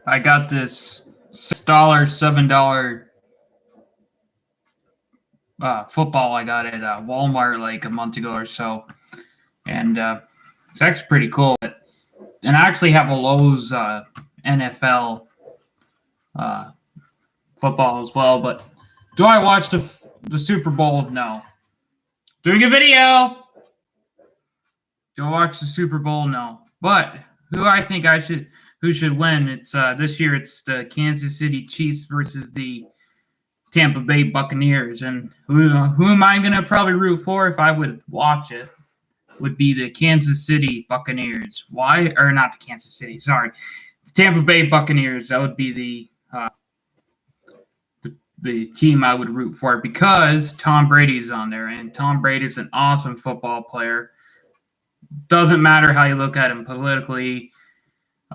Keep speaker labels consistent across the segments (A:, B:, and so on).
A: I got this $6, $7 football I got at Walmart like a month ago or so, and it's actually pretty cool. And I actually have a Lowe's NFL uh, football as well. But do I watch the Super Bowl? No. Doing a video. Do I watch the Super Bowl? No. But who should win? It's this year. It's the Kansas City Chiefs versus the Tampa Bay Buccaneers. And who am I going to probably root for if I would watch it? Would be the Kansas City Buccaneers. Why? Or not the Kansas City, sorry. The Tampa Bay Buccaneers. That would be the team I would root for because Tom Brady's on there. And Tom Brady's an awesome football player. Doesn't matter how you look at him politically.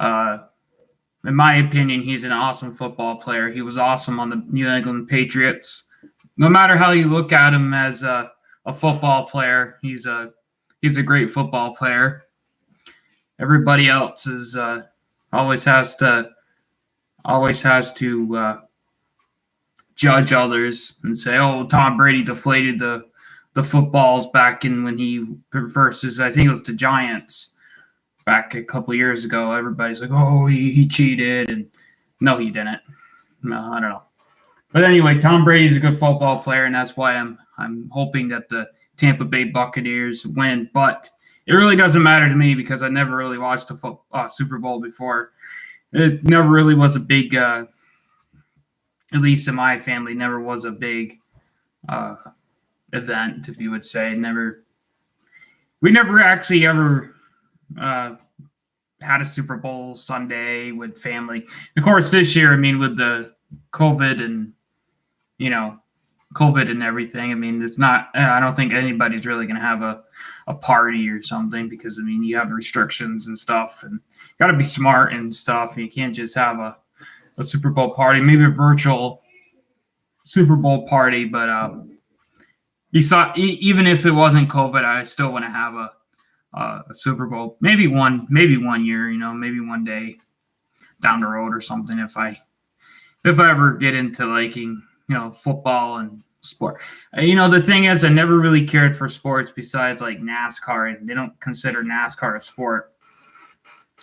A: In my opinion, he's an awesome football player. He was awesome on the New England Patriots. No matter how you look at him as a football player, he's a great football player. Everybody else is always has to judge others and say, "Oh, Tom Brady deflated the footballs back in when he versus I think it was the Giants back a couple of years ago." Everybody's like, "Oh, he cheated," and no, he didn't. No, I don't know. But anyway, Tom Brady's a good football player, and that's why I'm hoping that the Tampa Bay Buccaneers win, but it really doesn't matter to me because I never really watched a Super Bowl before. It never really was a big, at least in my family, never was a big event, if you would say. We never actually ever had a Super Bowl Sunday with family. Of course, this year, I mean, with the COVID and COVID and everything. I mean, it's not. I don't think anybody's really going to have a party or something because I mean, you have restrictions and stuff, and got to be smart and stuff. You can't just have a Super Bowl party, maybe a virtual Super Bowl party. But even if it wasn't COVID, I still want to have a Super Bowl. Maybe one year. Maybe one day down the road or something. If I ever get into liking football and sport. The thing is, I never really cared for sports besides like NASCAR, and they don't consider NASCAR a sport.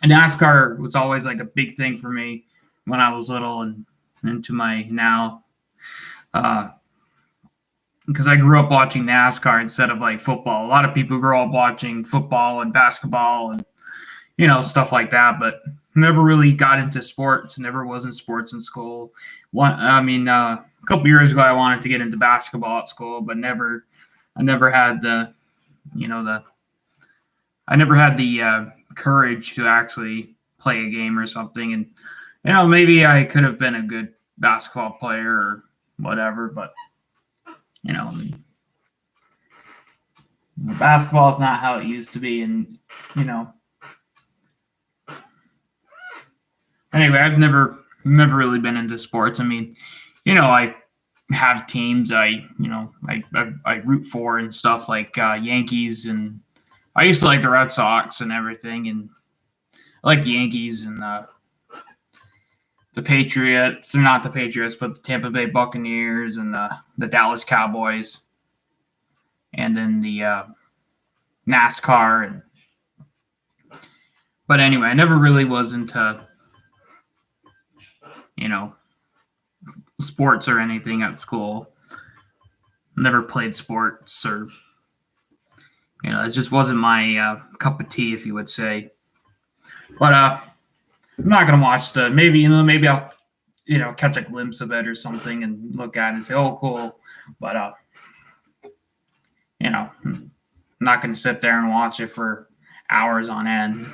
A: And NASCAR was always like a big thing for me when I was little and into my now, because I grew up watching NASCAR instead of like football. A lot of people grew up watching football and basketball and stuff like that, but never really got into sports. Never was in sports in school. A couple years ago, I wanted to get into basketball at school, but I never had the courage to actually play a game or something. And maybe I could have been a good basketball player or whatever, but basketball is not how it used to be, and Anyway, I've never really been into sports. I mean, I have teams I root for and stuff like Yankees, and I used to like the Red Sox and everything, and I like the Yankees and the Patriots. They're not the Patriots, but the Tampa Bay Buccaneers and the Dallas Cowboys, and then the NASCAR. But anyway, I never really was into sports or anything at school. Never played sports, or it just wasn't my cup of tea, if you would say. But I'm not gonna watch maybe I'll catch a glimpse of it or something and look at it and say, oh, cool. But I'm not gonna sit there and watch it for hours on end.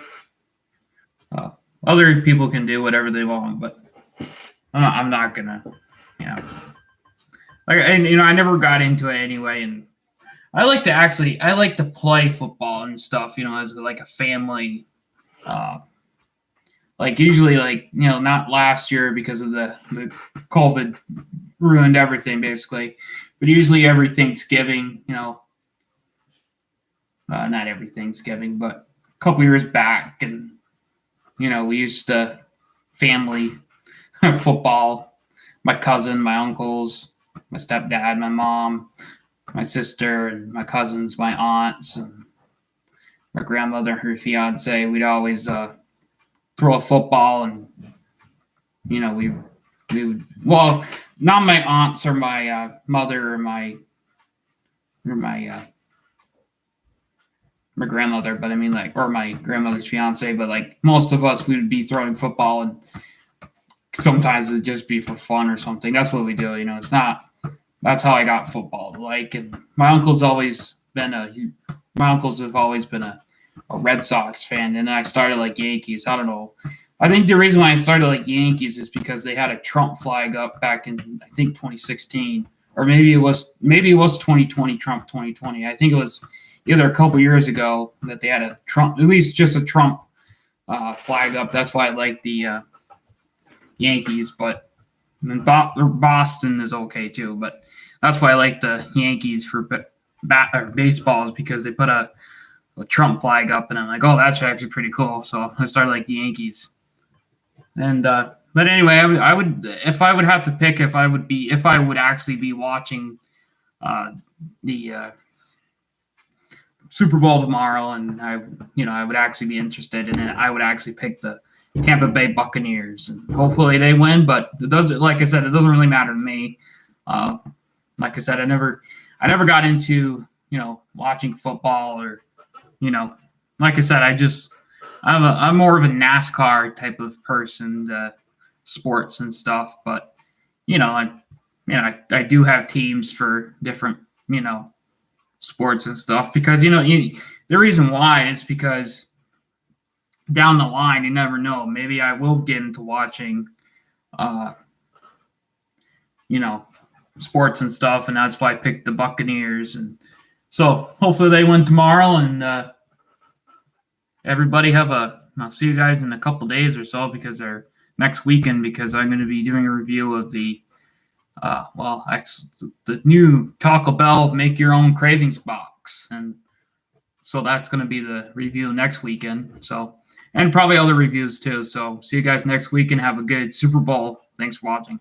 A: Other people can do whatever they want, but I'm not gonna, I never got into it anyway, and I like to play football and stuff, as like a family, like usually not last year because of the COVID ruined everything basically, but usually every Thanksgiving, not every Thanksgiving, but a couple years back, and we used to family football. My cousin, my uncles, my stepdad, my mom, my sister, and my cousins, my aunts, and my grandmother and her fiance. We'd always throw a football, and we would, well, not my aunts or my mother or my grandmother, but I mean, like, or my grandmother's fiance, but like most of us, we would be throwing football, and sometimes it'd just be for fun or something. That's what we do. It's not. That's how I got football. Like, and my uncles have always been a Red Sox fan, and I started like Yankees. I don't know. I think the reason why I started like Yankees is because they had a Trump flag up back in, I think, 2016, or maybe it was 2020, Trump 2020. I think it was either a couple years ago that they had a Trump, at least just a Trump flag up. That's why I like the Yankees, but Boston is okay too. But that's why I like the Yankees for baseball, is because they put a Trump flag up, and I'm like, oh, that's actually pretty cool. So I started like the Yankees. And but anyway, I would, if I would have to pick, if I would actually be watching the Super Bowl tomorrow, and I would actually be interested in it, I would actually pick the Tampa Bay Buccaneers, and hopefully they win. But it doesn't, like I said, it doesn't really matter to me. Like I said, I never got into watching football, or like I said, I'm more of a NASCAR type of person, sports and stuff. But I do have teams for different sports and stuff, because the reason why is because down the line, you never know. Maybe I will get into watching, sports and stuff, and that's why I picked the Buccaneers. And so hopefully they win tomorrow, and everybody I'll see you guys in a couple days or so, because they're next weekend, because I'm going to be doing a review of the new Taco Bell Make Your Own Cravings box. And so that's going to be the review next weekend. So, and probably other reviews too. So see you guys next week, and have a good Super Bowl. Thanks for watching.